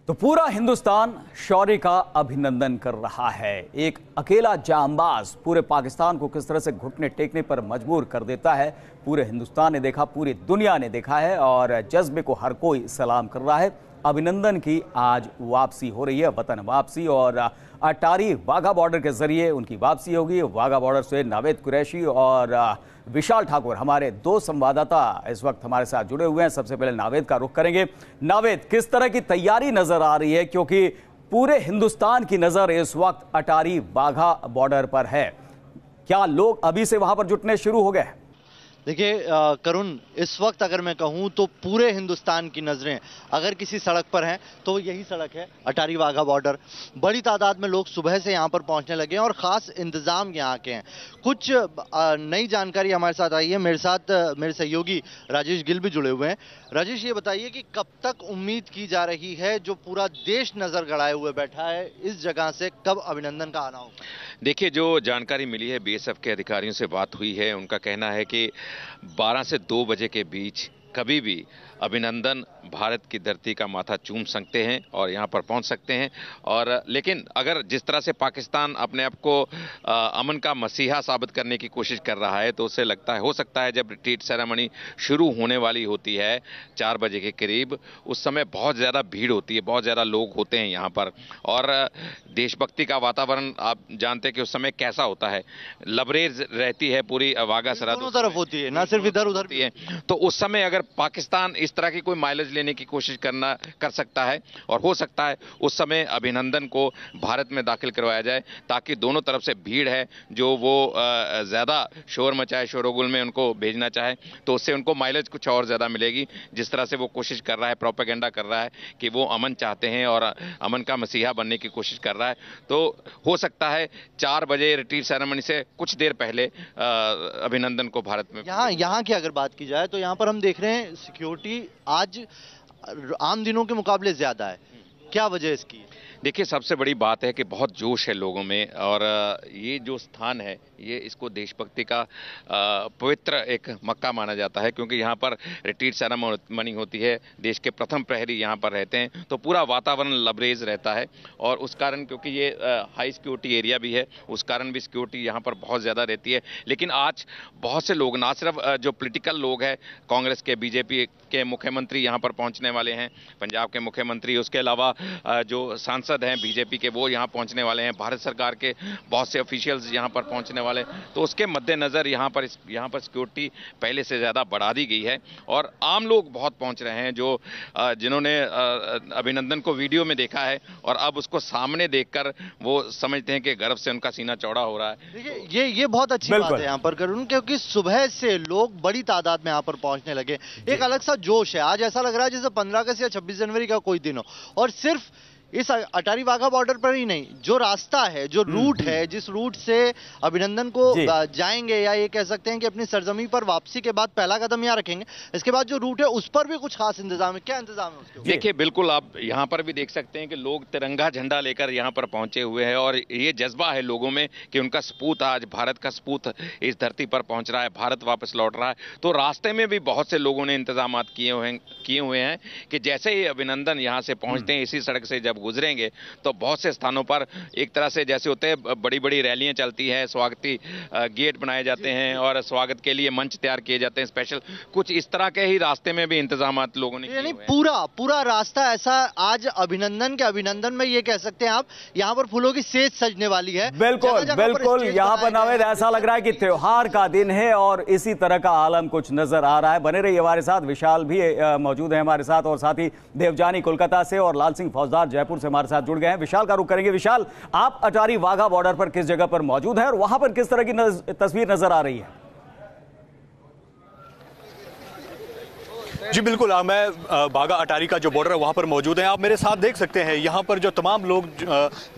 तो पूरा हिंदुस्तान शौर्य का अभिनंदन कर रहा है। एक अकेला जांबाज पूरे पाकिस्तान को किस तरह से घुटने टेकने पर मजबूर कर देता है, पूरे हिंदुस्तान ने देखा, पूरी दुनिया ने देखा है और जज्बे को हर कोई सलाम कर रहा है। अभिनंदन की आज वापसी हो रही है, वतन वापसी, और अटारी वाघा बॉर्डर के जरिए उनकी वापसी होगी। वाघा बॉर्डर से नावेद कुरैशी और विशाल ठाकुर हमारे दो संवाददाता इस वक्त हमारे साथ जुड़े हुए हैं। सबसे पहले नावेद का रुख करेंगे। नावेद, किस तरह की तैयारी नजर आ रही है, क्योंकि पूरे हिंदुस्तान की नजर इस वक्त अटारी वाघा बॉर्डर पर है। क्या लोग अभी से वहां पर जुटने शुरू हो गए? देखिए करुण, इस वक्त अगर मैं कहूं तो पूरे हिंदुस्तान की नज़रें अगर किसी सड़क पर हैं तो यही सड़क है, अटारी वाघा बॉर्डर। बड़ी तादाद में लोग सुबह से यहां पर पहुंचने लगे हैं और ख़ास इंतज़ाम यहां के हैं। कुछ नई जानकारी हमारे साथ आई है। मेरे साथ मेरे सहयोगी राजेश गिल भी जुड़े हुए हैं। राजेश, ये बताइए कि कब तक उम्मीद की जा रही है, जो पूरा देश नज़र गड़ाए हुए बैठा है इस जगह से, कब अभिनंदन का आना होगा? देखिए, जो जानकारी मिली है, बीएसएफ के अधिकारियों से बात हुई है, उनका कहना है कि 12 से 2 बजे के बीच कभी भी अभिनंदन भारत की धरती का माथा चूम सकते हैं और यहाँ पर पहुँच सकते हैं। और लेकिन अगर जिस तरह से पाकिस्तान अपने आप को अमन का मसीहा साबित करने की कोशिश कर रहा है, तो उससे लगता है, हो सकता है जब रिट्रीट सेरेमनी शुरू होने वाली होती है 4 बजे के करीब, उस समय बहुत ज़्यादा भीड़ होती है, बहुत ज़्यादा लोग होते हैं यहाँ पर, और देशभक्ति का वातावरण आप जानते हैं कि उस समय कैसा होता है। लबरेज रहती है पूरी वाघा सरहद, दोनों तरफ होती है, ना सिर्फ इधर उधर भी है। तो उस समय अगर पाकिस्तान इस तरह की कोई माइलेज लेने की कोशिश कर सकता है, और हो सकता है उस समय अभिनंदन को भारत में दाखिल करवाया जाए, ताकि दोनों तरफ से भीड़ है जो वो ज़्यादा शोर मचाए, शोरगुल में उनको भेजना चाहे, तो उससे उनको माइलेज कुछ और ज़्यादा मिलेगी। जिस तरह से वो कोशिश कर रहा है, प्रोपेगेंडा कर रहा है कि वो अमन चाहते हैं और अमन का मसीहा बनने की कोशिश कर रहा है, तो हो सकता है 4 बजे रिट्रीट सेरेमनी से कुछ देर पहले अभिनंदन को भारत में। यहाँ की अगर बात की जाए तो यहाँ पर हम देख रहे हैं सिक्योरिटी आज आम दिनों के मुकाबले ज्यादा है। क्या वजह इसकी? देखिए, सबसे बड़ी बात है कि बहुत जोश है लोगों में, और ये जो स्थान है, ये इसको देशभक्ति का पवित्र एक मक्का माना जाता है, क्योंकि यहाँ पर रिट्रीट सेरेमनी होती है, देश के प्रथम प्रहरी यहाँ पर रहते हैं, तो पूरा वातावरण लबरेज रहता है। और उस कारण, क्योंकि ये हाई सिक्योरिटी एरिया भी है, उस कारण भी सिक्योरिटी यहाँ पर बहुत ज़्यादा रहती है। लेकिन आज बहुत से लोग, ना सिर्फ जो पॉलिटिकल लोग हैं, कांग्रेस के, बीजेपी के मुख्यमंत्री यहाँ पर पहुँचने वाले हैं, पंजाब के मुख्यमंत्री, उसके अलावा जो सांसद हैं बीजेपी के, वो यहाँ पहुंचने वाले हैं, भारत सरकार के बहुत से ऑफिशियल्स यहाँ पर पहुंचने वाले हैं। तो उसके मद्देनजर यहाँ पर सिक्योरिटी पहले से ज़्यादा बढ़ा दी गई है, और आम लोग बहुत पहुंच रहे हैं, जो जिन्होंने अभिनंदन को वीडियो में देखा है और अब उसको सामने देखकर वो समझते हैं कि गर्व से उनका सीना चौड़ा हो रहा है। देखिए, ये बहुत अच्छी बात है यहाँ पर करुण, क्योंकि सुबह से लोग बड़ी तादाद में यहाँ पर पहुंचने लगे। एक अलग सा जोश है। आज ऐसा लग रहा है जैसे 15 अगस्त या 26 जनवरी का कोई दिन हो। और सिर्फ इस अटारी वाघा बॉर्डर पर ही नहीं, जो रास्ता है, जो रूट है, जिस रूट से अभिनंदन को जाएंगे, या ये कह सकते हैं कि अपनी सरजमी पर वापसी के बाद पहला कदम यहाँ रखेंगे, इसके बाद जो रूट है उस पर भी कुछ खास इंतजाम है। क्या इंतजाम है उसके? देखिए, बिल्कुल आप यहाँ पर भी देख सकते हैं कि लोग तिरंगा झंडा लेकर यहाँ पर पहुंचे हुए हैं, और ये जज्बा है लोगों में कि उनका सपूत, आज भारत का सपूत इस धरती पर पहुंच रहा है, भारत वापस लौट रहा है। तो रास्ते में भी बहुत से लोगों ने इंतजाम किए हुए हैं कि जैसे ही अभिनंदन यहाँ से पहुंचते हैं, इसी सड़क से जब गुजरेंगे, तो बहुत से स्थानों पर एक तरह से जैसे होते हैं, बड़ी बड़ी रैलियां चलती हैं, स्वागती गेट बनाए जाते हैं और स्वागत के लिए मंच तैयार किए जाते हैं स्पेशल। कुछ इस तरह के ही रास्ते में भी इंतजामात लोगों ने किए हुए हैं। पूरा रास्ता ऐसा आज अभिनंदन में ये कह सकते हैं आप, यहाँ पर फूलों की सेज सजने वाली है। बिल्कुल यहाँ पर नावेद, ऐसा लग रहा है कि त्योहार का दिन है और इसी तरह का आलम कुछ नजर आ रहा है। बने रहिए हमारे साथ। विशाल भी मौजूद है हमारे साथ, और साथ ही देवजानी कोलकाता से और लाल सिंह फौजदार जयपुर से हमारे साथ जुड़ गए हैं। विशाल का रुख करेंगे। विशाल, आप अटारी वाघा बॉर्डर पर किस जगह पर मौजूद है और वहां पर किस तरह की तस्वीर नजर आ रही है? जी बिल्कुल, मैं बाघा अटारी का जो बॉर्डर है वहाँ पर मौजूद है। आप मेरे साथ देख सकते हैं यहाँ पर जो तमाम लोग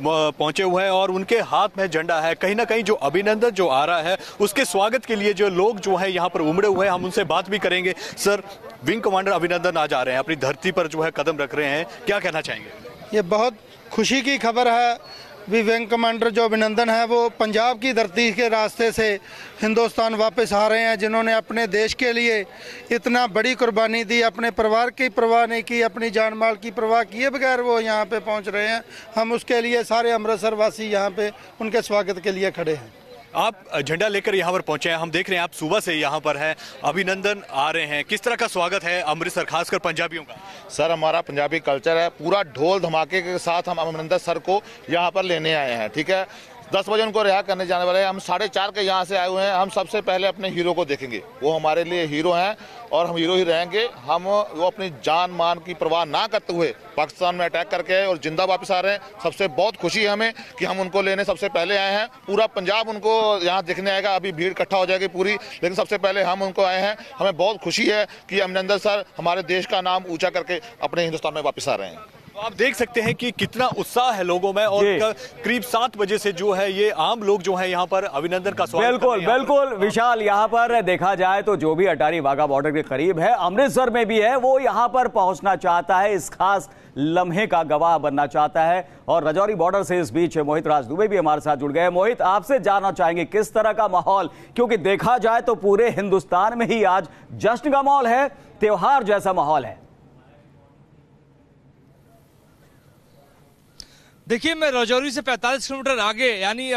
पहुँचे हुए हैं और उनके हाथ में झंडा है। कहीं ना कहीं जो अभिनंदन जो आ रहा है उसके स्वागत के लिए जो लोग जो है यहाँ पर उमड़े हुए हैं, हम उनसे बात भी करेंगे। सर, विंग कमांडर अभिनंदन आज आ रहे हैं, अपनी धरती पर जो है कदम रख रहे हैं, क्या कहना चाहेंगे? ये बहुत खुशी की खबर है विंग कमांडर जो अभिनंदन है वो पंजाब की धरती के रास्ते से हिंदुस्तान वापस आ रहे हैं, जिन्होंने अपने देश के लिए इतना बड़ी कुर्बानी दी, अपने परिवार की परवाह नहीं की, अपनी जान माल की परवाह किए बगैर वो यहाँ पे पहुँच रहे हैं। हम उसके लिए सारे अमृतसर वासी यहाँ पे उनके स्वागत के लिए खड़े हैं। आप झंडा लेकर यहाँ पर पहुंचे हैं, हम देख रहे हैं आप सुबह से यहाँ पर हैं, अभिनंदन आ रहे हैं, किस तरह का स्वागत है अमृतसर खासकर पंजाबियों का? सर हमारा पंजाबी कल्चर है, पूरा ढोल धमाके के साथ हम अभिनंदन सर को यहाँ पर लेने आए हैं। ठीक है, 10 बजे उनको रिहा करने जाने वाले हैं। हम 4:30 के यहाँ से आए हुए हैं। हम सबसे पहले अपने हीरो को देखेंगे, वो हमारे लिए हीरो हैं और हम हीरो ही रहेंगे। हम वो अपनी जान मान की परवाह ना करते हुए पाकिस्तान में अटैक करके आए और जिंदा वापस आ रहे हैं। सबसे बहुत खुशी है हमें कि हम उनको लेने सबसे पहले आए हैं। पूरा पंजाब उनको यहाँ देखने आएगा, अभी भीड़ इकट्ठा हो जाएगी पूरी, लेकिन सबसे पहले हम उनको आए हैं। हमें बहुत खुशी है कि अभिनंदन सर हमारे देश का नाम ऊंचा करके अपने हिंदुस्तान में वापस आ रहे हैं। तो आप देख सकते हैं कि कितना उत्साह है लोगों में और करीब 7 बजे से जो है ये आम लोग जो है यहाँ पर अभिनंदन का स्वागत बिल्कुल बिल्कुल विशाल, यहाँ पर देखा जाए तो जो भी अटारी वाघा बॉर्डर के करीब है, अमृतसर में भी है, वो यहाँ पर पहुंचना चाहता है, इस खास लम्हे का गवाह बनना चाहता है। और राजौरी बॉर्डर से इस बीच मोहित राज दुबे भी हमारे साथ जुड़ गए। मोहित, आपसे जानना चाहेंगे किस तरह का माहौल, क्योंकि देखा जाए तो पूरे हिंदुस्तान में ही आज जश्न का माहौल है, त्योहार जैसा माहौल है। देखिए, मैं राजौरी से 45 किलोमीटर आगे यानी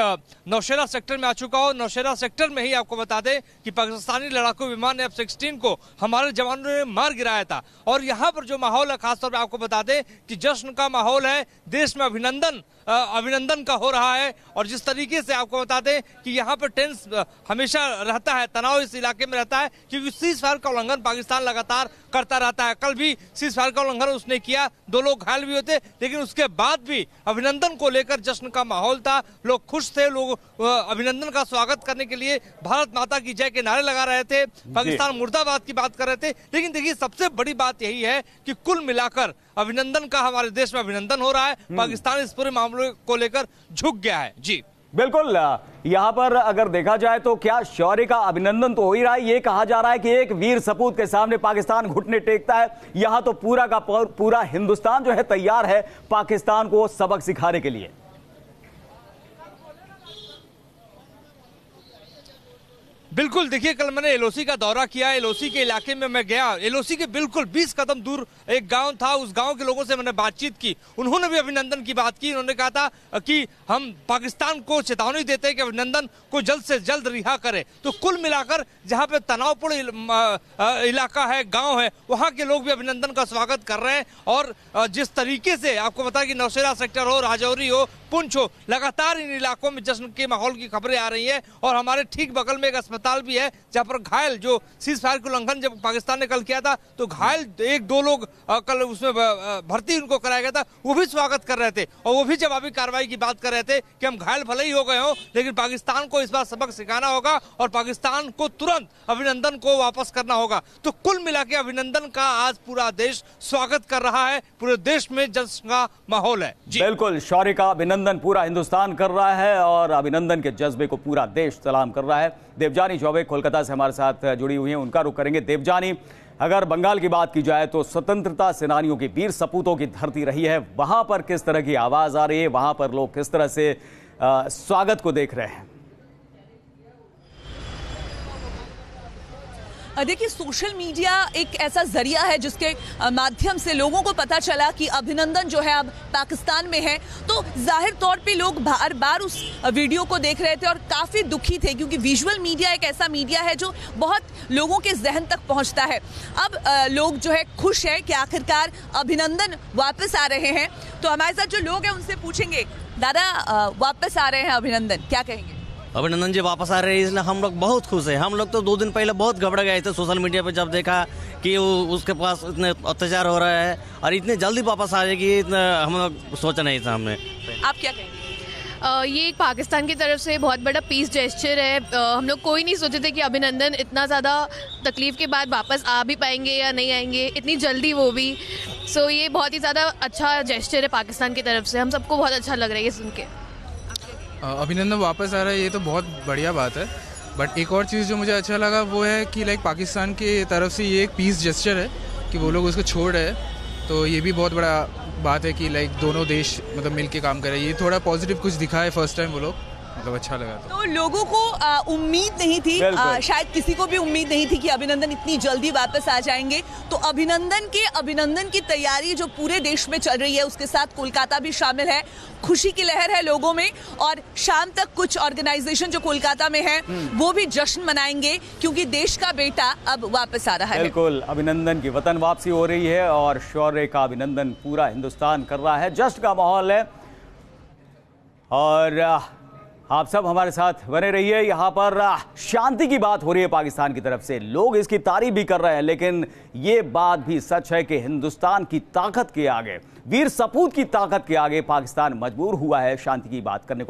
नौशेरा सेक्टर में आ चुका हूँ। नौशेरा सेक्टर में ही आपको बता दें कि पाकिस्तानी लड़ाकू विमान F-16 को हमारे जवानों ने मार गिराया था। और यहाँ पर जो माहौल है, खासतौर पे आपको बता दें कि जश्न का माहौल है, देश में अभिनंदन का हो रहा है। और जिस तरीके से आपको बता दें कि यहाँ पर टेंस हमेशा रहता है, तनाव इस इलाके में रहता है, क्योंकि सीज फायर का उल्लंघन पाकिस्तान लगातार करता रहता है। कल भी सीज फायर का उल्लंघन उसने किया, 2 लोग घायल भी होते, लेकिन उसके बाद भी अभिनंदन को लेकर जश्न का माहौल था। लोग खुश थे, लोग अभिनंदन का स्वागत करने के लिए भारत माता की जय के नारे लगा रहे थे, पाकिस्तान मुर्दाबाद की बात कर रहे थे। लेकिन देखिए, सबसे बड़ी बात यही है कि कुल मिलाकर अभिनंदन का हमारे देश में अभिनंदन हो रहा है। पाकिस्तान इस पूरे मामले को लेकर झुक गया है। जी बिल्कुल, यहाँ पर अगर देखा जाए तो क्या शौर्य का अभिनंदन तो हो ही रहा है। ये कहा जा रहा है कि एक वीर सपूत के सामने पाकिस्तान घुटने टेकता है। यहाँ तो पूरा का पूरा हिंदुस्तान जो है तैयार है पाकिस्तान को सबक सिखाने के लिए। बिल्कुल, देखिए, कल मैंने एलओसी का दौरा किया, एलओसी के इलाके में मैं गया। एलओसी के बिल्कुल 20 कदम दूर एक गांव था, उस गांव के लोगों से मैंने बातचीत की। उन्होंने भी अभिनंदन की बात की। उन्होंने कहा था कि हम पाकिस्तान को चेतावनी देते हैं कि अभिनंदन को जल्द से जल्द रिहा करे। तो कुल मिलाकर जहां पे तनावपूर्ण इलाका है, गाँव है, वहां के लोग भी अभिनंदन का स्वागत कर रहे हैं। और जिस तरीके से आपको बता कि नौशेरा सेक्टर हो, राजौरी हो, पुंछ हो, लगातार इन इलाकों में जश्न के माहौल की खबरें आ रही है। और हमारे ठीक बगल में एक अस्पताल भी है जहां पर घायल, जो सीज फायर का उल्लंघन जब पाकिस्तान ने कल किया था, तो घायल 1-2 लोग कल उसमें भर्ती उनको कराया गया था, वो भी स्वागत कर रहे थे। और वो भी जवाबी कार्रवाई की बात कर रहे थे कि हम घायल भले ही हो गए हो, लेकिन पाकिस्तान को इस बार सबक सिखाना होगा और पाकिस्तान को तुरंत अभिनंदन को वापस करना होगा। तो कुल मिला के अभिनंदन का आज पूरा देश स्वागत कर रहा है, पूरे देश में जश्न का माहौल है। बिल्कुल, शौर्य का अभिनंदन पूरा हिंदुस्तान कर रहा है और अभिनंदन के जज्बे को पूरा देश सलाम कर रहा है। देवजानी चौबे कोलकाता से हमारे साथ जुड़ी हुई हैं, उनका रुख करेंगे। देवजानी, अगर बंगाल की बात की जाए तो स्वतंत्रता सेनानियों की, वीर सपूतों की धरती रही है, वहां पर किस तरह की आवाज आ रही है, वहां पर लोग किस तरह से स्वागत को देख रहे हैं? देखिए, सोशल मीडिया एक ऐसा जरिया है जिसके माध्यम से लोगों को पता चला कि अभिनंदन जो है अब पाकिस्तान में है। तो जाहिर तौर पे लोग बार बार उस वीडियो को देख रहे थे और काफ़ी दुखी थे, क्योंकि विजुअल मीडिया एक ऐसा मीडिया है जो बहुत लोगों के जहन तक पहुंचता है। अब लोग जो है खुश है कि आखिरकार अभिनंदन वापस आ रहे हैं। तो हमारे साथ जो लोग हैं उनसे पूछेंगे, दादा वापस आ रहे हैं अभिनंदन, क्या कहेंगे? अभिनंदन जी वापस आ रहे हैं, इसलिए हम लोग बहुत खुश हैं। हम लोग तो 2 दिन पहले बहुत घबरा गए थे सोशल मीडिया पे, जब देखा कि उसके पास इतने अत्याचार हो रहा है और इतने जल्दी वापस आ जाएगी, हम लोग सोचा नहीं था हमने। आप क्या कहेंगे? ये एक पाकिस्तान की तरफ से बहुत बड़ा पीस जेस्चर है। हम लोग कोई नहीं सोचे थे कि अभिनंदन इतना ज़्यादा तकलीफ के बाद वापस आ भी पाएंगे या नहीं आएंगे इतनी जल्दी, वो भी। सो ये बहुत ही ज़्यादा अच्छा जेस्चर है पाकिस्तान की तरफ से, हम सबको बहुत अच्छा लग रहा है ये सुन के। अभिनंदन वापस आ रहा है, ये तो बहुत बढ़िया बात है। बट एक और चीज़ जो मुझे अच्छा लगा वो है कि लाइक पाकिस्तान की तरफ से ये एक पीस जेस्चर है कि वो लोग उसको छोड़ रहे हैं, तो ये भी बहुत बड़ा बात है कि लाइक दोनों देश मतलब मिलके काम कर रहे हैं। ये थोड़ा पॉजिटिव कुछ दिखा है फर्स्ट टाइम वो लोग, मतलब अच्छा लगा। तो लोगों को उम्मीद नहीं थी, शायद किसी को भी उम्मीद नहीं थी कि अभिनंदन इतनी जल्दी वापस आ जाएंगे। तो अभिनंदन की तैयारी जो पूरे देश में चल रही है, उसके साथ कोलकाता भी शामिल है। खुशी की लहर है लोगों में, और शाम तक कुछ ऑर्गेनाइजेशन जो कोलकाता में है वो भी जश्न मनाएंगे, क्योंकि देश का बेटा अब वापस आ रहा है। बिल्कुल, अभिनंदन की वतन वापसी हो रही है और शौर्य का अभिनंदन पूरा हिंदुस्तान कर रहा है। जश्न का माहौल है और आप सब हमारे साथ बने रहिए। यहाँ पर शांति की बात हो रही है पाकिस्तान की तरफ से, लोग इसकी तारीफ भी कर रहे हैं, लेकिन ये बात भी सच है कि हिंदुस्तान की ताकत के आगे, वीर सपूत की ताकत के आगे पाकिस्तान मजबूर हुआ है शांति की बात करने को।